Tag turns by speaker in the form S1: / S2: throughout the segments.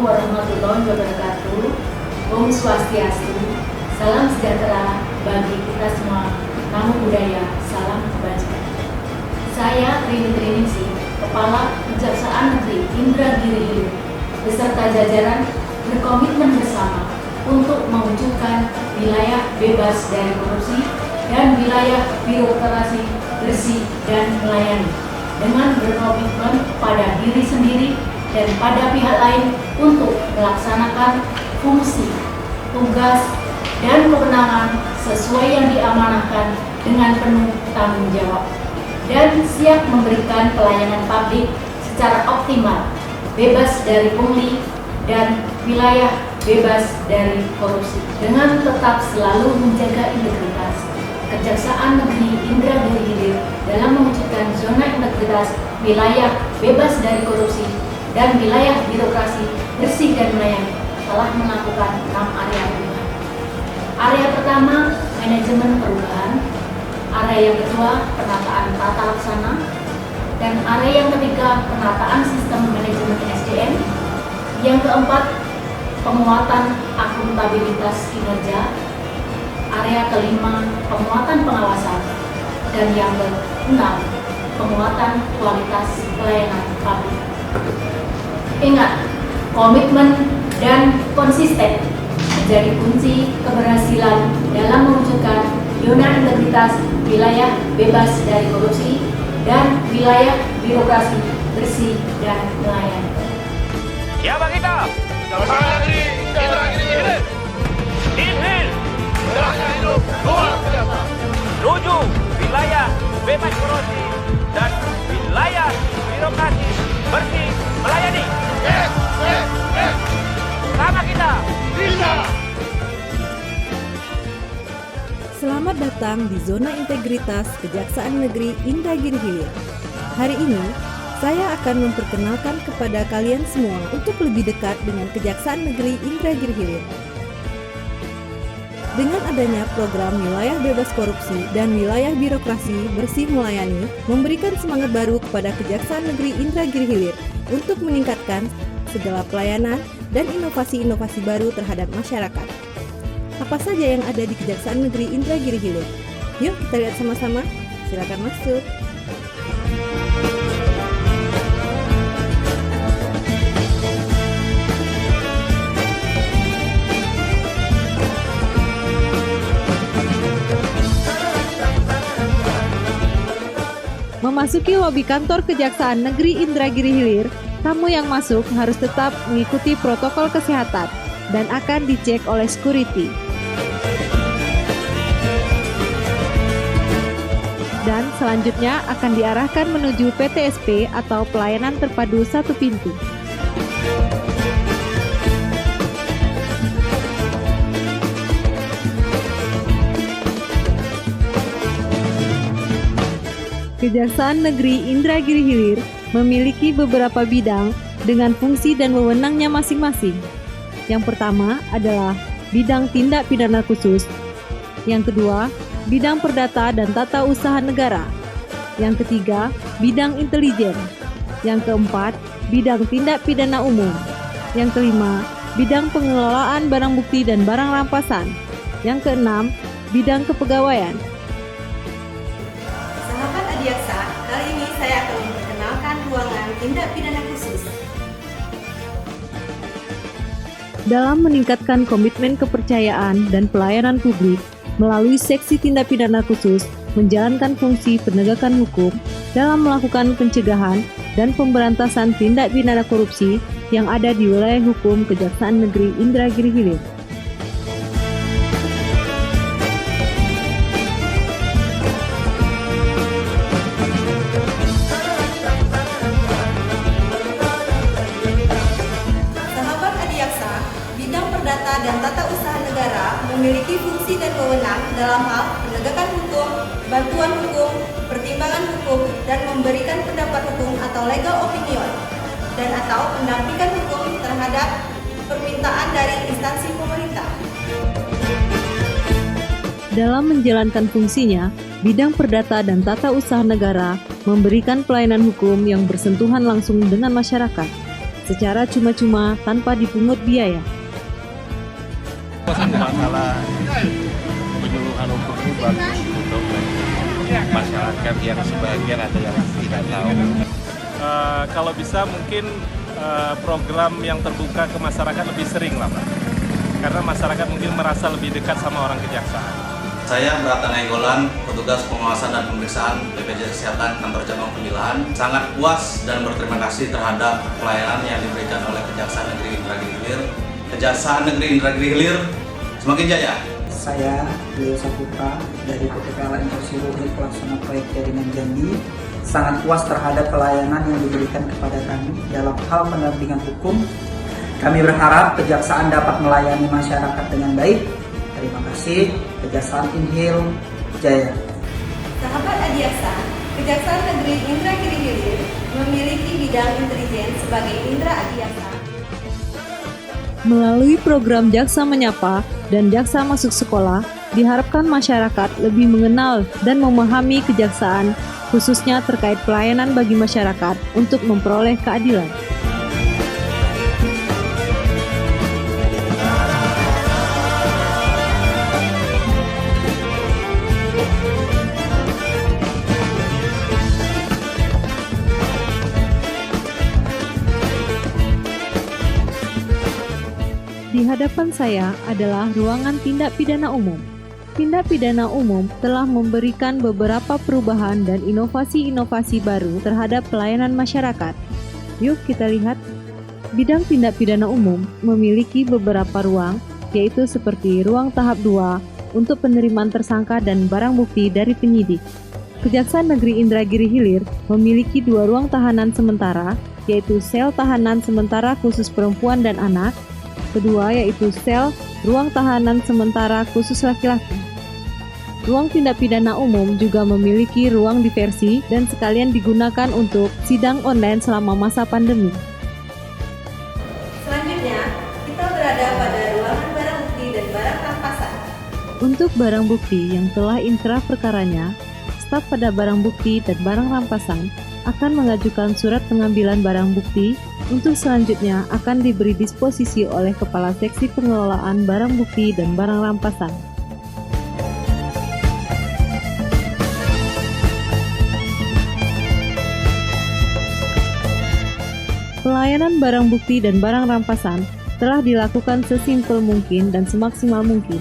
S1: warahmatullahi wabarakatuh. Om Swastiastu. Salam sejahtera bagi kita semua. Namo Buddhaya. Salam kebajikan. Saya Trini Triningsih, Kepala Kejaksaan Negeri Indragiri Hilir, beserta jajaran berkomitmen bersama untuk mewujudkan wilayah bebas dari korupsi dan wilayah birokrasi bersih dan melayani, dengan berkomitmen pada diri sendiri dan pada pihak lain untuk melaksanakan fungsi, tugas, dan kewenangan sesuai yang diamanahkan dengan penuh tanggung jawab dan siap memberikan pelayanan publik secara optimal, bebas dari pungli dan wilayah bebas dari korupsi, dengan tetap selalu menjaga integritas. Kejaksaan Negeri Indragiri Hilir dalam mewujudkan zona integritas wilayah bebas dari korupsi dan wilayah birokrasi bersih dan melayani telah melakukan 6 area perubahan. Area pertama, manajemen perubahan. Area yang kedua, penataan tata laksana. Dan area yang ketiga, penataan sistem manajemen SDM. Yang keempat, penguatan akuntabilitas kinerja. Area kelima, penguatan pengawasan. Dan yang keenam, penguatan kualitas pelayanan publik. Ingat, komitmen dan konsisten menjadi kunci keberhasilan dalam mewujudkan zona integritas wilayah bebas dari korupsi dan wilayah birokrasi bersih dan melayani.
S2: Siapa kita?
S3: Kejaksaan Negeri Indragiri Hilir.
S2: Inhil,
S3: Rakyat hidup luar biasa.
S2: menuju wilayah bebas korupsi dan wilayah birokrasi bersih melayani.
S3: Yes.
S2: Sama kita.
S3: Bisa.
S4: Selamat datang di Zona Integritas Kejaksaan Negeri Indragiri Hilir. Hari ini, saya akan memperkenalkan kepada kalian semua untuk lebih dekat dengan Kejaksaan Negeri Indragiri Hilir. Dengan adanya program Wilayah Bebas Korupsi dan Wilayah Birokrasi Bersih Melayani, memberikan semangat baru kepada Kejaksaan Negeri Indragiri Hilir untuk meningkatkan segala pelayanan dan inovasi-inovasi baru terhadap masyarakat. Apa saja yang ada di Kejaksaan Negeri Indragiri Hilir? Yuk kita lihat sama-sama. Silakan masuk. Memasuki lobi kantor Kejaksaan Negeri Indragiri Hilir, tamu yang masuk harus tetap mengikuti protokol kesehatan dan akan dicek oleh security. Dan selanjutnya akan diarahkan menuju PTSP atau Pelayanan Terpadu Satu Pintu. Kejaksaan Negeri Indragiri Hilir memiliki beberapa bidang dengan fungsi dan wewenangnya masing-masing. Yang pertama adalah bidang tindak pidana khusus. Yang kedua, bidang perdata dan tata usaha negara. Yang ketiga, bidang intelijen. Yang keempat, bidang tindak pidana umum. Yang kelima, bidang pengelolaan barang bukti dan barang rampasan. Yang keenam, bidang kepegawaian.
S5: Sahabat Adiaksa, kali ini saya akan memperkenalkan ruangan tindak pidana khusus.
S4: Dalam meningkatkan komitmen kepercayaan dan pelayanan publik, melalui seksi tindak pidana khusus menjalankan fungsi penegakan hukum dalam melakukan pencegahan dan pemberantasan tindak pidana korupsi yang ada di wilayah hukum Kejaksaan Negeri Indragiri Hilir.
S5: Sahabat Adiaksa, bidang perdata dan tata usaha negara memiliki fungsi dan wewenang dalam hal penegakan hukum, bantuan hukum, pertimbangan hukum, dan memberikan pendapat hukum atau legal opinion, dan atau pendampingan hukum terhadap permintaan dari instansi pemerintah.
S4: Dalam menjalankan fungsinya, bidang perdata dan tata usaha negara memberikan pelayanan hukum yang bersentuhan langsung dengan masyarakat. secara cuma-cuma tanpa dipungut biaya.
S6: Masalah penyuluhan hukum ini bagus untuk masyarakat yang sebagian ada yang tidak tahu.
S7: Kalau bisa mungkin program yang terbuka ke masyarakat lebih sering lah, Pak. Karena masyarakat mungkin merasa lebih dekat sama orang kejaksaan.
S8: Saya Brata Nainggolan, petugas pengawasan dan pemeriksaan BPJS Kesehatan Kantor Cabang Pemilahan, sangat puas dan berterima kasih terhadap pelayanan yang diberikan oleh Kejaksaan Negeri Indragiri Hilir. Kejaksaan Negeri Indragiri Hilir semakin jaya.
S9: Saya Leo Saputra dari PT PLN Persero Unit Pelaksana Proyek Jaringan Jambi sangat puas terhadap pelayanan yang diberikan kepada kami dalam hal pendampingan hukum. Kami berharap Kejaksaan dapat melayani masyarakat dengan baik. Terima kasih, Kejaksaan Inhil Jaya.
S5: Sahabat Adiaksa, Kejaksaan Negeri Indragiri Hilir memiliki bidang intelijen sebagai Indra Adiaksa.
S4: Melalui program Jaksa Menyapa dan Jaksa Masuk Sekolah, diharapkan masyarakat lebih mengenal dan memahami kejaksaan, khususnya terkait pelayanan bagi masyarakat untuk memperoleh keadilan. Di hadapan saya adalah ruangan tindak pidana umum. Tindak pidana umum telah memberikan beberapa perubahan dan inovasi-inovasi baru terhadap pelayanan masyarakat. Yuk kita lihat. Bidang tindak pidana umum memiliki beberapa ruang, yaitu seperti ruang tahap 2 untuk penerimaan tersangka dan barang bukti dari penyidik. Kejaksaan Negeri Indragiri Hilir memiliki 2 ruang tahanan sementara, yaitu sel tahanan sementara khusus perempuan dan anak. Kedua yaitu sel ruang tahanan sementara khusus laki-laki. Ruang tindak pidana umum juga memiliki ruang diversi dan sekalian digunakan untuk sidang online selama masa pandemi.
S5: Selanjutnya, kita berada pada ruangan barang bukti dan barang rampasan.
S4: Untuk barang bukti yang telah inkrah perkaranya, staf pada barang bukti dan barang rampasan akan mengajukan surat pengambilan barang bukti. Untuk selanjutnya akan diberi disposisi oleh Kepala Seksi Pengelolaan Barang Bukti dan Barang Rampasan. Pelayanan barang bukti dan barang rampasan telah dilakukan sesimpel mungkin dan semaksimal mungkin,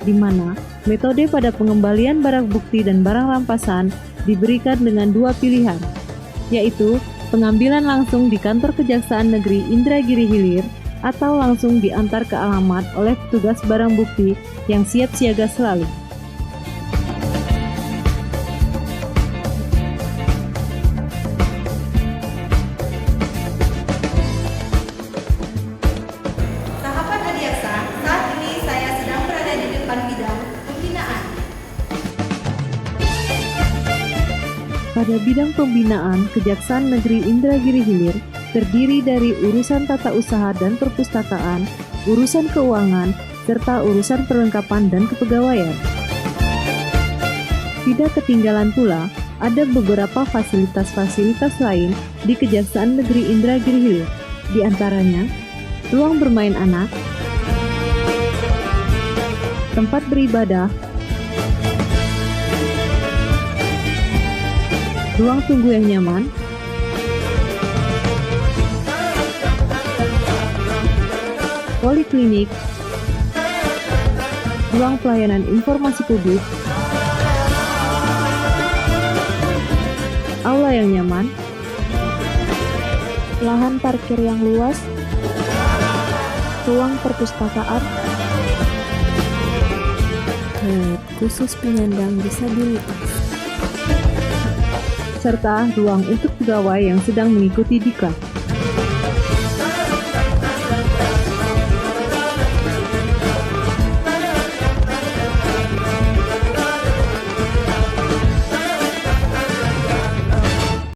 S4: di mana metode pada pengembalian barang bukti dan barang rampasan diberikan dengan 2 pilihan, yaitu pengambilan langsung di kantor Kejaksaan Negeri Indragiri Hilir atau langsung diantar ke alamat oleh petugas barang bukti yang siap siaga selalu.
S5: Sahabat Adiaksa, saat ini saya sedang berada di depan bidang pembinaan.
S4: Pada bidang pembinaan, Kejaksaan Negeri Indragiri Hilir terdiri dari urusan tata usaha dan perpustakaan, urusan keuangan, serta urusan perlengkapan dan kepegawaian. Tidak ketinggalan pula, ada beberapa fasilitas-fasilitas lain di Kejaksaan Negeri Indragiri Hilir, di antaranya ruang bermain anak, tempat beribadah, ruang tunggu yang nyaman, poliklinik, ruang pelayanan informasi publik, aula yang nyaman, lahan parkir yang luas, ruang perpustakaan, khusus penyandang disabilitas, serta ruang untuk pegawai yang sedang mengikuti diklat.